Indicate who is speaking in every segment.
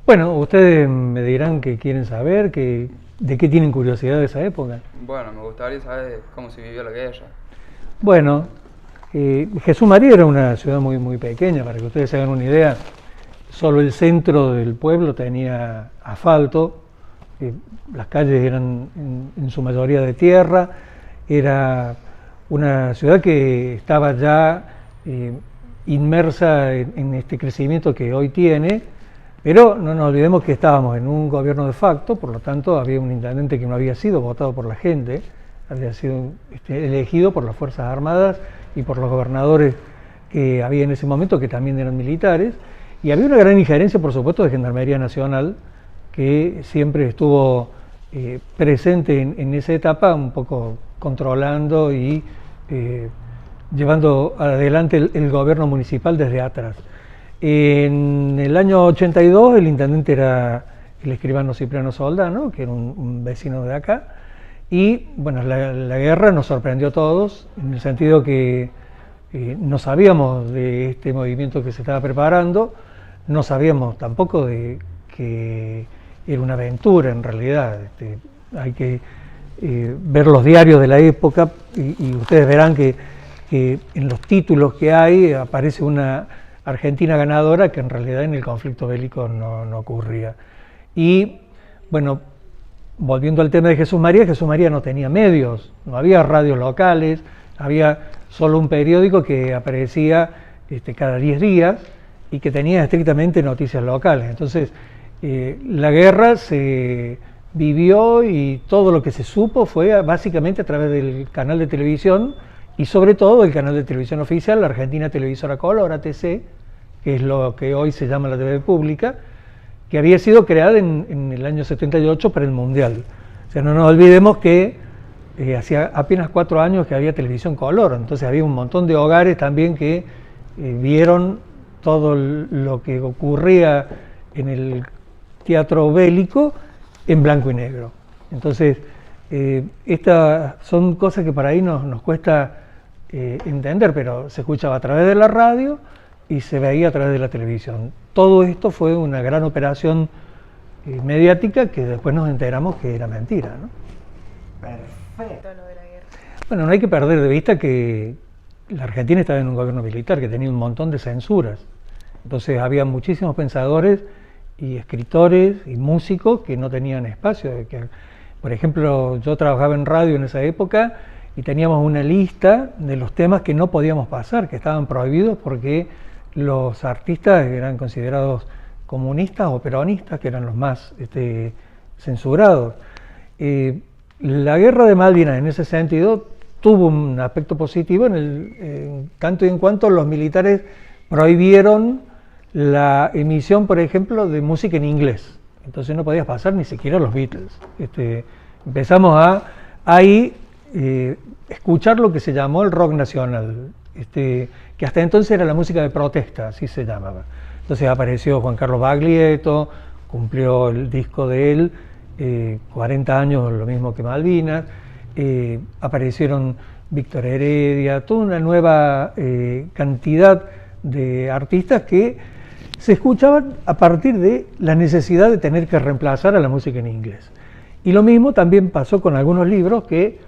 Speaker 1: Bueno, ustedes me dirán que quieren saber, de qué tienen curiosidad de esa época.
Speaker 2: Bueno, me gustaría saber cómo se vivió la guerra.
Speaker 1: Bueno, Jesús María era una ciudad muy pequeña, para que ustedes se hagan una idea. Solo el centro del pueblo tenía asfalto, las calles eran en su mayoría de tierra, era una ciudad que estaba ya inmersa en este crecimiento que hoy tiene, pero no nos olvidemos que estábamos en un gobierno de facto, por lo tanto había un intendente que no había sido votado por la gente, había sido elegido por las Fuerzas Armadas y por los gobernadores que había en ese momento, que también eran militares, y había una gran injerencia, por supuesto, de Gendarmería Nacional, que siempre estuvo presente en esa etapa, un poco controlando y llevando adelante el gobierno municipal desde atrás. En el año 82 el intendente era el escribano Cipriano Soldano, que era un vecino de acá, y bueno, la guerra nos sorprendió a todos, en el sentido que no sabíamos de este movimiento que se estaba preparando, no sabíamos tampoco de que era una aventura en realidad. Hay que ver los diarios de la época y ustedes verán que en los títulos que hay aparece una Argentina ganadora que en realidad en el conflicto bélico no ocurría. Y bueno, volviendo al tema de Jesús María no tenía medios, no había radios locales, había solo un periódico que aparecía cada 10 días y que tenía estrictamente noticias locales. Entonces, la guerra se vivió y todo lo que se supo fue básicamente a través del canal de televisión y sobre todo el canal de televisión oficial, la Argentina Televisora Color, ATC, que es lo que hoy se llama la TV pública, que había sido creada en el año 78 para el Mundial. O sea, no nos olvidemos que hacía apenas 4 años que había televisión color, entonces había un montón de hogares también que vieron todo lo que ocurría en el teatro bélico en blanco y negro. Entonces, estas son cosas que para ahí nos cuesta entender, pero se escuchaba a través de la radio y se veía a través de la televisión. Todo esto fue una gran operación mediática que después nos enteramos que era mentira, ¿no?
Speaker 3: Perfecto lo de la guerra.
Speaker 1: Bueno, no hay que perder de vista que la Argentina estaba en un gobierno militar que tenía un montón de censuras. Entonces había muchísimos pensadores y escritores y músicos que no tenían espacio. Por ejemplo, yo trabajaba en radio en esa época y teníamos una lista de los temas que no podíamos pasar, que estaban prohibidos porque los artistas eran considerados comunistas o peronistas, que eran los más censurados. La guerra de Malvinas en ese sentido tuvo un aspecto positivo en tanto y en cuanto los militares prohibieron la emisión, por ejemplo, de música en inglés. Entonces no podías pasar ni siquiera los Beatles. Empezamos a ahí escuchar lo que se llamó el rock nacional, que hasta entonces era la música de protesta, así se llamaba. Entonces apareció Juan Carlos Baglietto, cumplió el disco de él, 40 años, lo mismo que Malvinas, aparecieron Víctor Heredia, toda una nueva cantidad de artistas que se escuchaban a partir de la necesidad de tener que reemplazar a la música en inglés. Y lo mismo también pasó con algunos libros que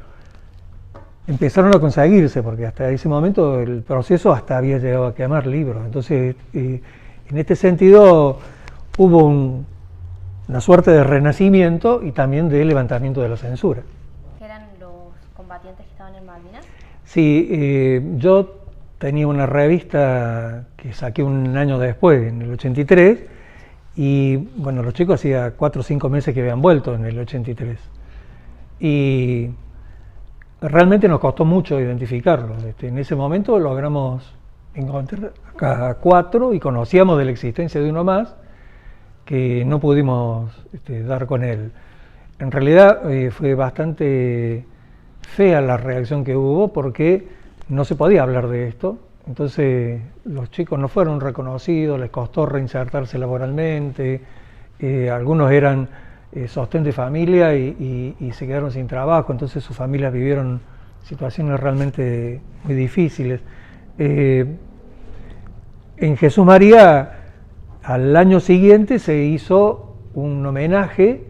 Speaker 1: empezaron a conseguirse, porque hasta ese momento el proceso hasta había llegado a quemar libros. Entonces, en este sentido, hubo una suerte de renacimiento y también de levantamiento de la censura.
Speaker 3: ¿Eran los combatientes que estaban en Malvinas?
Speaker 1: Sí, yo tenía una revista que saqué un año después, en el 83, y bueno, los chicos hacía 4 o 5 meses que habían vuelto en el 83. Y realmente nos costó mucho identificarlos. En ese momento logramos encontrar a 4 y conocíamos de la existencia de uno más que no pudimos dar con él. En realidad fue bastante fea la reacción que hubo porque no se podía hablar de esto. Entonces los chicos no fueron reconocidos, les costó reinsertarse laboralmente, algunos eran sostén de familia y se quedaron sin trabajo, entonces sus familias vivieron situaciones realmente muy difíciles. En Jesús María al año siguiente se hizo un homenaje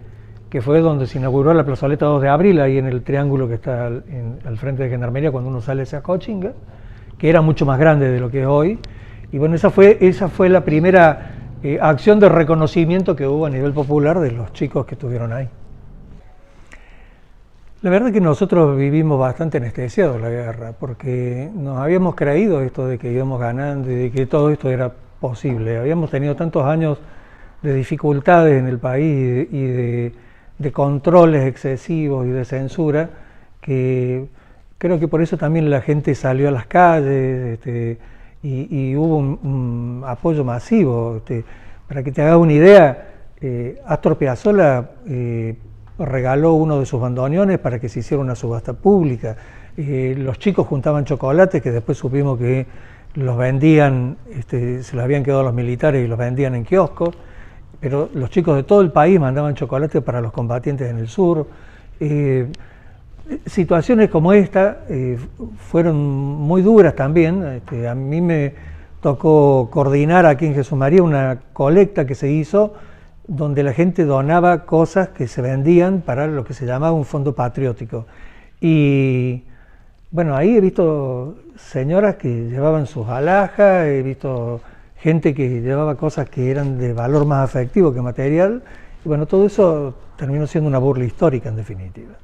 Speaker 1: que fue donde se inauguró la plazoleta 2 de abril, ahí en el triángulo que está al frente de Gendarmería cuando uno sale hacia Cochinga, que era mucho más grande de lo que es hoy. Y bueno, esa fue la primera acción de reconocimiento que hubo a nivel popular de los chicos que estuvieron ahí. La verdad es que nosotros vivimos bastante anestesiados la guerra, porque nos habíamos creído esto de que íbamos ganando y de que todo esto era posible. Habíamos tenido tantos años de dificultades en el país y de controles excesivos y de censura, que creo que por eso también la gente salió a las calles y hubo un apoyo masivo. Para que te hagas una idea, Astor Piazzolla regaló uno de sus bandoneones para que se hiciera una subasta pública. Los chicos juntaban chocolates que después supimos que los vendían, se los habían quedado los militares y los vendían en kioscos, pero los chicos de todo el país mandaban chocolate para los combatientes en el sur. Situaciones como esta fueron muy duras también. A mí me tocó coordinar aquí en Jesús María una colecta que se hizo donde la gente donaba cosas que se vendían para lo que se llamaba un fondo patriótico. Y bueno, ahí he visto señoras que llevaban sus alhajas, he visto gente que llevaba cosas que eran de valor más afectivo que material, y bueno, todo eso terminó siendo una burla histórica en definitiva.